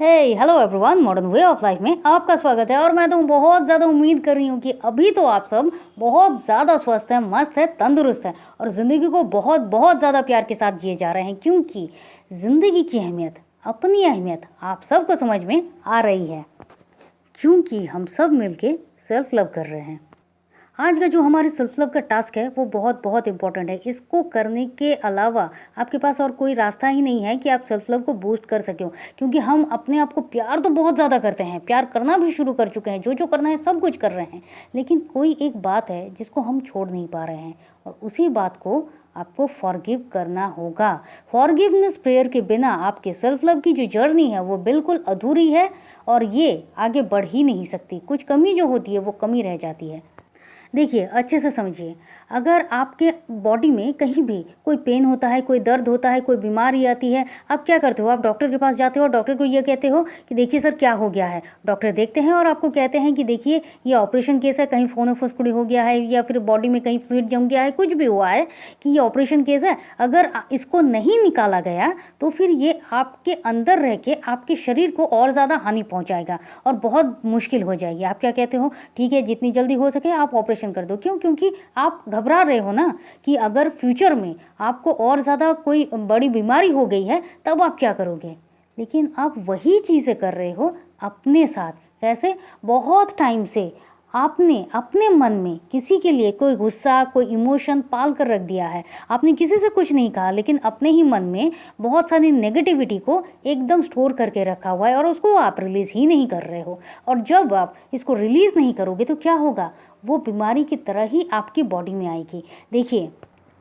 Hello everyone, modern way of life में आपका स्वागत है। और मैं तो बहुत ज़्यादा उम्मीद कर रही हूँ कि अभी तो आप सब बहुत ज़्यादा स्वस्थ हैं, मस्त है, तंदुरुस्त हैं और ज़िंदगी को बहुत बहुत ज़्यादा प्यार के साथ जिए जा रहे हैं, क्योंकि ज़िंदगी की अहमियत, अपनी अहमियत आप सबको समझ में आ रही है, क्योंकि हम सब मिलके सेल्फ लव कर रहे हैं। आज का जो हमारे सेल्फ लव का टास्क है वो बहुत बहुत इंपॉर्टेंट है। इसको करने के अलावा आपके पास और कोई रास्ता ही नहीं है कि आप सेल्फ लव को बूस्ट कर सकें, क्योंकि हम अपने आप को प्यार तो बहुत ज़्यादा करते हैं, प्यार करना भी शुरू कर चुके हैं, जो जो करना है सब कुछ कर रहे हैं, लेकिन कोई एक बात है जिसको हम छोड़ नहीं पा रहे हैं और उसी बात को आपको फॉरगिव करना होगा। फॉरगिवनेस प्रेयर के बिना आपके सेल्फ लव की जो जर्नी है वो बिल्कुल अधूरी है और ये आगे बढ़ ही नहीं सकती। कुछ कमी जो होती है वो कमी रह जाती है। देखिए, अच्छे से समझिए, अगर आपके बॉडी में कहीं भी कोई पेन होता है, कोई दर्द होता है, कोई बीमारी आती है, आप क्या करते हो? आप डॉक्टर के पास जाते हो और डॉक्टर को ये कहते हो कि देखिए सर क्या हो गया है। डॉक्टर देखते हैं और आपको कहते हैं कि देखिए ये ऑपरेशन केस है, कहीं फोनो फुसकुड़ी हो गया है या फिर बॉडी में कहीं फ्लूइड जम गया है, कुछ भी हुआ है कि ये ऑपरेशन केस है। अगर इसको नहीं निकाला गया तो फिर ये आपके अंदर रह के आपके शरीर को और ज़्यादा हानि पहुँचाएगा और बहुत मुश्किल हो जाएगी। आप क्या कहते हो? ठीक है, जितनी जल्दी हो सके आप ऑपरेशन कर दो। क्यों? क्योंकि आप घबरा रहे हो ना कि अगर फ्यूचर में आपको और ज़्यादा कोई बड़ी बीमारी हो गई है तब आप क्या करोगे। लेकिन आप वही चीज़ें कर रहे हो अपने साथ। कैसे? बहुत टाइम से आपने अपने मन में किसी के लिए कोई गुस्सा, कोई इमोशन पाल कर रख दिया है। आपने किसी से कुछ नहीं कहा, लेकिन अपने ही मन में बहुत सारी नेगेटिविटी को एकदम स्टोर करके रखा हुआ है और उसको आप रिलीज़ ही नहीं कर रहे हो। और जब आप इसको रिलीज़ नहीं करोगे तो क्या होगा? वो बीमारी की तरह ही आपकी बॉडी में आएगी। देखिए,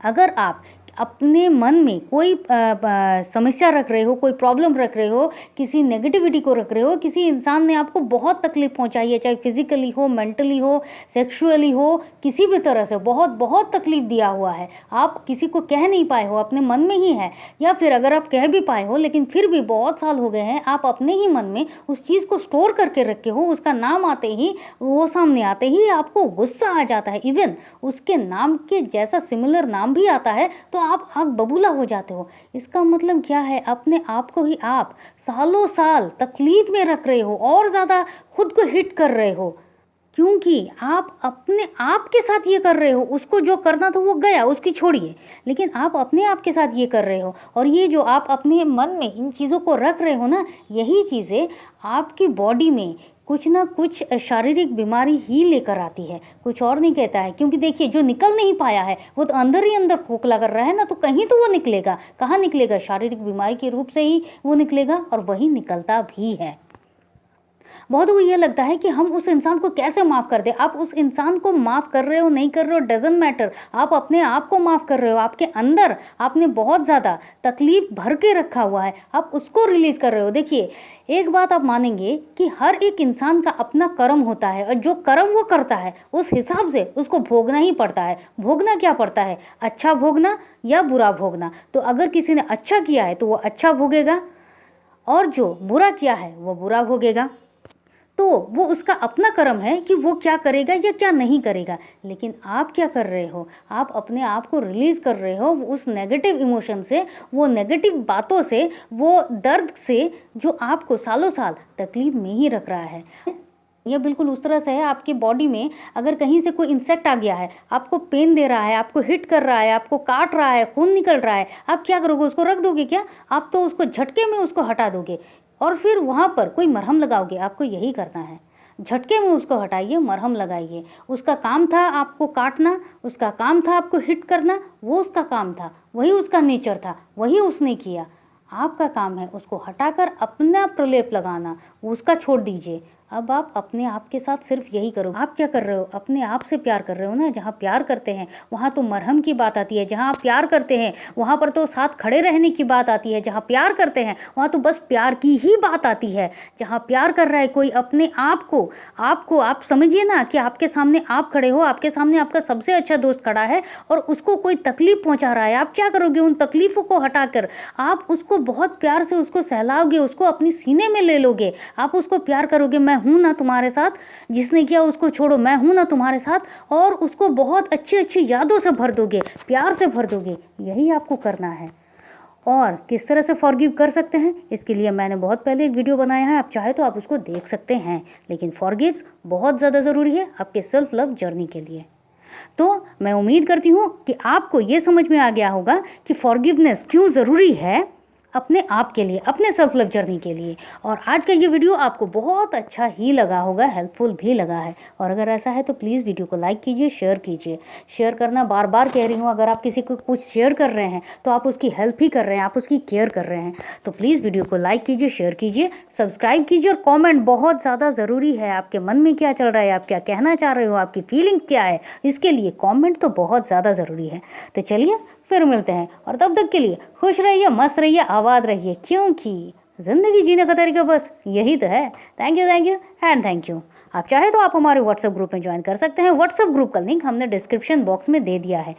अगर आप अपने मन में कोई समस्या रख रहे हो, कोई प्रॉब्लम रख रहे हो, किसी नेगेटिविटी को रख रहे हो, किसी इंसान ने आपको बहुत तकलीफ पहुंचाई है, चाहे फिजिकली हो, मेंटली हो, सेक्सुअली हो, किसी भी तरह से बहुत बहुत तकलीफ दिया हुआ है, आप किसी को कह नहीं पाए हो, अपने मन में ही है, या फिर अगर आप कह भी पाए हो लेकिन फिर भी बहुत साल हो गए हैं, आप अपने ही मन में उस चीज़ को स्टोर करके रखे हो, उसका नाम आते ही, वो सामने आते ही आपको गुस्सा आ जाता है। इवन उसके नाम के जैसा सिमिलर नाम भी आता है तो आप आग बबूला हो जाते हो। इसका मतलब क्या है? अपने आप को ही आप सालों साल तकलीफ में रख रहे हो और ज़्यादा खुद को हिट कर रहे हो, क्योंकि आप अपने आप के साथ ये कर रहे हो। उसको जो करना था वो गया, उसकी छोड़िए, लेकिन आप अपने आप के साथ ये कर रहे हो। और ये जो आप अपने मन में इन चीज़ों को रख रहे हो ना, यही चीज़ें आपकी बॉडी में कुछ ना कुछ शारीरिक बीमारी ही लेकर आती है, कुछ और नहीं कहता है। क्योंकि देखिए, जो निकल नहीं पाया है वो तो अंदर ही अंदर खोखला कर रहा है ना, तो कहीं तो वो निकलेगा। कहाँ निकलेगा? शारीरिक बीमारी के रूप से ही वो निकलेगा और वही निकलता भी है। बहुत को ये लगता है कि हम उस इंसान को कैसे माफ़ कर दें। आप उस इंसान को माफ़ कर रहे हो, नहीं कर रहे हो, डजंट मैटर। आप अपने आप को माफ़ कर रहे हो। आपके अंदर आपने बहुत ज़्यादा तकलीफ भर के रखा हुआ है, आप उसको रिलीज़ कर रहे हो। देखिए, एक बात आप मानेंगे कि हर एक इंसान का अपना कर्म होता है और जो कर्म वो करता है उस हिसाब से उसको भोगना ही पड़ता है। भोगना क्या पड़ता है? अच्छा भोगना या बुरा भोगना। तो अगर किसी ने अच्छा किया है तो वो अच्छा भोगेगा और जो बुरा किया है वो बुरा भोगेगा। तो वो उसका अपना कर्म है कि वो क्या करेगा या क्या नहीं करेगा। लेकिन आप क्या कर रहे हो? आप अपने आप को रिलीज़ कर रहे हो उस नेगेटिव इमोशन से, वो नेगेटिव बातों से, वो दर्द से जो आपको सालों साल तकलीफ में ही रख रहा है। ये बिल्कुल उस तरह से है, आपकी बॉडी में अगर कहीं से कोई इंसेक्ट आ गया है, आपको पेन दे रहा है, आपको हिट कर रहा है, आपको काट रहा है, खून निकल रहा है, आप क्या करोगे? उसको रख दोगे क्या? आप तो उसको झटके में उसको हटा दोगे और फिर वहाँ पर कोई मरहम लगाओगे। आपको यही करना है, झटके में उसको हटाइए, मरहम लगाइए। उसका काम था आपको काटना, उसका काम था आपको हिट करना, वो उसका काम था, वही उसका नेचर था, वही उसने किया। आपका काम है उसको हटाकर अपना प्रलेप लगाना, उसका छोड़ दीजिए। अब आप अपने आप के साथ सिर्फ यही करो। आप क्या कर रहे हो? अपने आप से प्यार कर रहे हो ना। जहाँ प्यार करते हैं वहाँ तो मरहम की बात आती है। जहाँ आप प्यार करते हैं वहाँ पर तो साथ खड़े रहने की बात आती है। जहाँ प्यार करते हैं वहाँ तो बस प्यार की ही बात आती है। जहाँ प्यार कर रहा है कोई अपने आपको आप समझिए ना कि आपके सामने आप खड़े हो, आपके सामने आपका सबसे अच्छा दोस्त खड़ा है और उसको कोई तकलीफ पहुँचा रहा है। आप क्या करोगे? उन तकलीफ़ों को हटाकर आप उसको बहुत प्यार से उसको सहलाओगे, उसको अपनी सीने में ले लोगे। आप उसको प्यार करोगे, मैं हूँ ना तुम्हारे साथ, जिसने किया उसको छोड़ो, मैं हूँ ना तुम्हारे साथ, और उसको बहुत अच्छी अच्छी यादों से भर दोगे, प्यार से भर दोगे। यही आपको करना है। और किस तरह से फॉरगिव कर सकते हैं, इसके लिए मैंने बहुत पहले एक वीडियो बनाया है, आप चाहे तो आप उसको देख सकते हैं। लेकिन फॉरगिव्स बहुत ज़्यादा ज़रूरी है आपके सेल्फ लव जर्नी के लिए। तो मैं उम्मीद करती हूँ कि आपको ये समझ में आ गया होगा कि फॉरगिवनेस क्यों ज़रूरी है अपने आप के लिए, अपने सेल्फ लव जर्नी के लिए। और आज का ये वीडियो आपको बहुत अच्छा ही लगा होगा, हेल्पफुल भी लगा है। और अगर ऐसा है तो प्लीज़ वीडियो को लाइक कीजिए, शेयर कीजिए। शेयर करना बार बार कह रही हूँ, अगर आप किसी को कुछ शेयर कर रहे हैं तो आप उसकी हेल्प ही कर रहे हैं, आप उसकी केयर कर रहे हैं। तो प्लीज़ वीडियो को लाइक कीजिए, शेयर कीजिए, सब्सक्राइब कीजिए और कॉमेंट बहुत ज़्यादा ज़रूरी है। आपके मन में क्या चल रहा है, आप क्या कहना चाह रहे हो, आपकी फीलिंग क्या है, इसके लिए कॉमेंट तो बहुत ज़्यादा ज़रूरी है। तो चलिए फिर मिलते हैं, और तब तक के लिए खुश रहिए, मस्त रहिए, आबाद रहिए, क्योंकि ज़िंदगी जीने का तरीका बस यही तो है। Thank you and thank you. आप चाहे तो आप हमारे व्हाट्सएप ग्रुप में ज्वाइन कर सकते हैं। व्हाट्सएप ग्रुप का लिंक हमने डिस्क्रिप्शन बॉक्स में दे दिया है।